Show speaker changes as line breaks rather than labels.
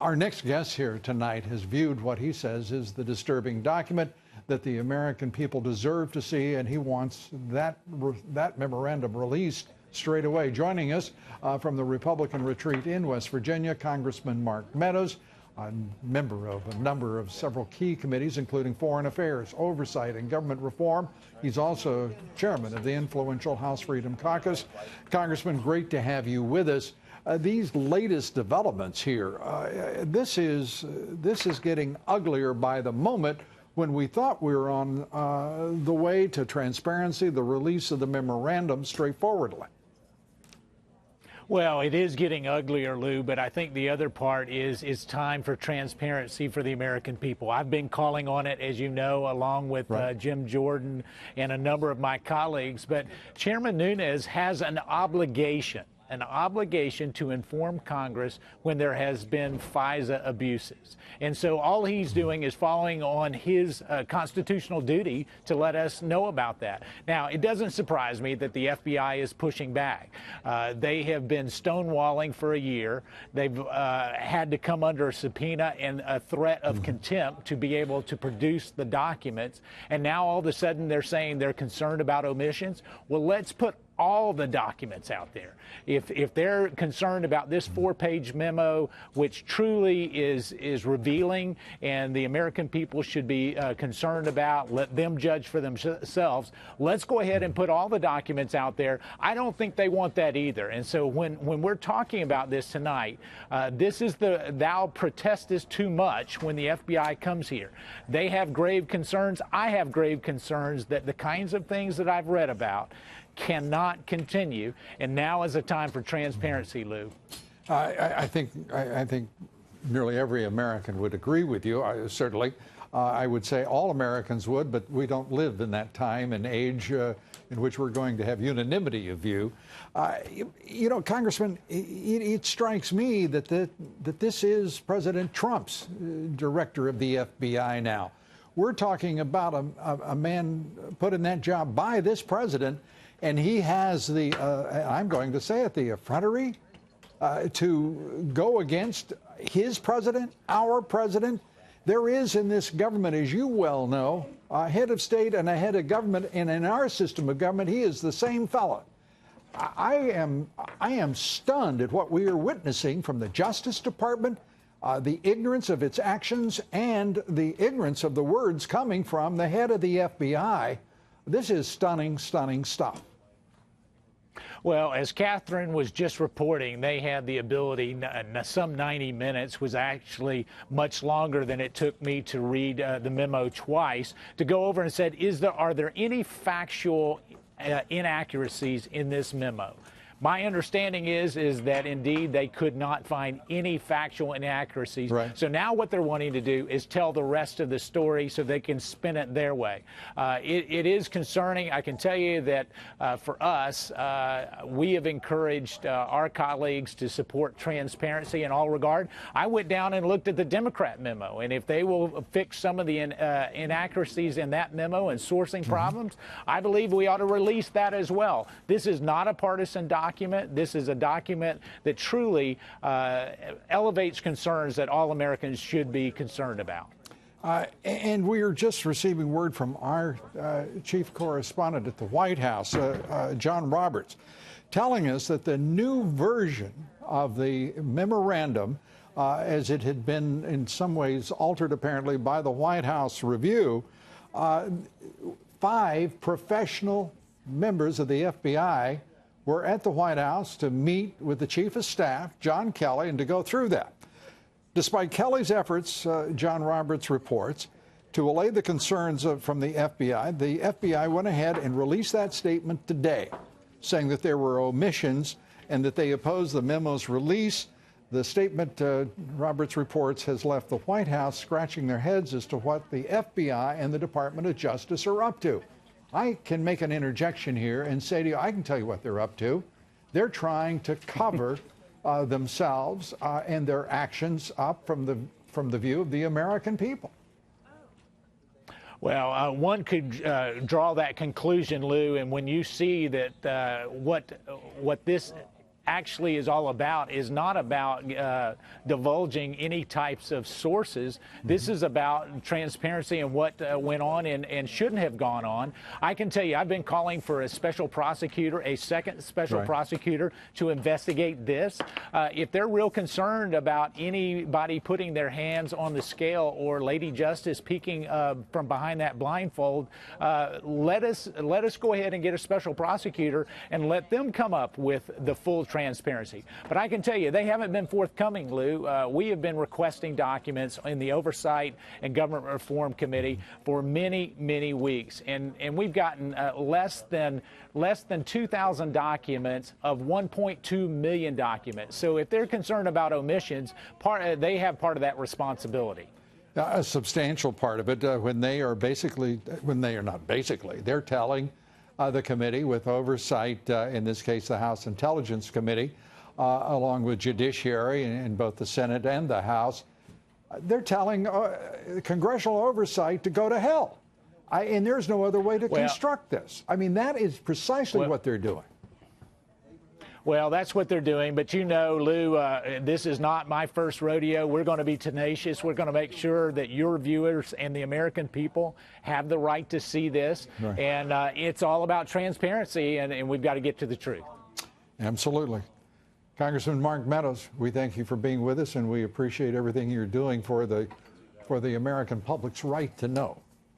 Our next guest here tonight has viewed what he says is the disturbing document that the American people deserve to see, and he wants that memorandum released straight away. Joining us from the Republican retreat in West Virginia, Congressman Mark Meadows, a member of a number of several key committees, including Foreign Affairs, Oversight, and Government Reform. He's also chairman of the influential House Freedom Caucus. Congressman, great to have you with us. These latest developments here, this is getting uglier by the moment. When we thought we were on the way to transparency, the release of the memorandum straightforwardly.
Well, it is getting uglier, Lou, but I think the other part is it's time for transparency for the American people. I've been calling on it, as you know, along with Jim Jordan and a number of my colleagues. But Chairman Nunes has an obligation to inform Congress when there has been FISA abuses. And so all he's doing is following on his constitutional duty to let us know about that. Now, it doesn't surprise me that the FBI is pushing back. They have been stonewalling for a year. They've had to come under a subpoena and a threat of contempt to be able to produce the documents. And now all of a sudden they're saying they're concerned about omissions. Well, let's put all the documents out there. If they're concerned about this 4-page memo, which truly is revealing and the American people should be concerned about, let them judge for themselves. Let's go ahead and put all the documents out there. I don't think they want that either. And so when we're talking about this tonight, this is the thou protestest too much when the FBI comes here. They have grave concerns. I have grave concerns that the kinds of things that I've read about cannot continue, and now is a time for transparency, Lou.
I think nearly every American would agree with you. Certainly, I would say all Americans would, but we don't live in that time and age in which we're going to have unanimity of view. You know, Congressman, it strikes me that this is President Trump's director of the FBI now. We're talking about a man put in that job by this president, and he has the, I'm going to say it, the effrontery to go against his president, our president. There is in this government, as you well know, a head of state and a head of government, and in our system of government, he is the same fellow. I am stunned at what we are witnessing from the Justice Department, the ignorance of its actions and the ignorance of the words coming from the head of the FBI. This is stunning, stunning stuff.
Well, as Catherine was just reporting, they had the ability, some 90 minutes was actually much longer than it took me to read the memo twice, to go over and said, are there any factual inaccuracies in this memo? My understanding is that indeed they could not find any factual inaccuracies. Right. So now what they're wanting to do is tell the rest of the story so they can spin it their way. It is concerning. I can tell you that for us, we have encouraged our colleagues to support transparency in all regard. I went down and looked at the Democrat memo, and if they will fix some of the inaccuracies in that memo and sourcing problems, I believe we ought to release that as well. This is not a partisan document. This is a document that truly elevates concerns that all Americans should be concerned about.
And we are just receiving word from our chief correspondent at the White House, John Roberts, telling us that the new version of the memorandum, as it had been in some ways altered apparently by the White House review, 5 professional members of the FBI were at the White House to meet with the Chief of Staff, John Kelly, and to go through that. Despite Kelly's efforts, John Roberts reports, to allay the concerns from the FBI went ahead and released that statement today, saying that there were omissions and that they opposed the memo's release. The statement, Roberts reports, has left the White House scratching their heads as to what the FBI and the Department of Justice are up to. I can make an interjection here and say to you, I can tell you what they're up to. They're trying to cover themselves and their actions up from the view of the American people.
Well, one could draw that conclusion, Lou, and when you see that what this actually is all about is not about divulging any types of sources. This is about transparency and what went on and shouldn't have gone on. I can tell you, I've been calling for a special prosecutor, a second special prosecutor, to investigate this. If they're real concerned about anybody putting their hands on the scale or Lady Justice peeking from behind that blindfold, let us go ahead and get a special prosecutor and let them come up with the full transparency. But I can tell you, they haven't been forthcoming, Lou. We have been requesting documents in the Oversight and Government Reform Committee for many, many weeks, and we've gotten less than 2,000 documents of 1.2 million documents. So if they're concerned about omissions, they have part of that responsibility.
A substantial part of it when they are not basically, they're telling the committee with oversight, in this case the House Intelligence Committee, along with Judiciary in both the Senate and the House, they're telling congressional oversight to go to hell. And there's no other way to construct this. I mean, that is precisely what they're doing.
Well, that's what they're doing. But you know, Lou, this is not my first rodeo. We're going to be tenacious. We're going to make sure that your viewers and the American people have the right to see this. Right. And it's all about transparency, and we've got to get to the truth.
Absolutely. Congressman Mark Meadows, we thank you for being with us, and we appreciate everything you're doing for the American public's right to know.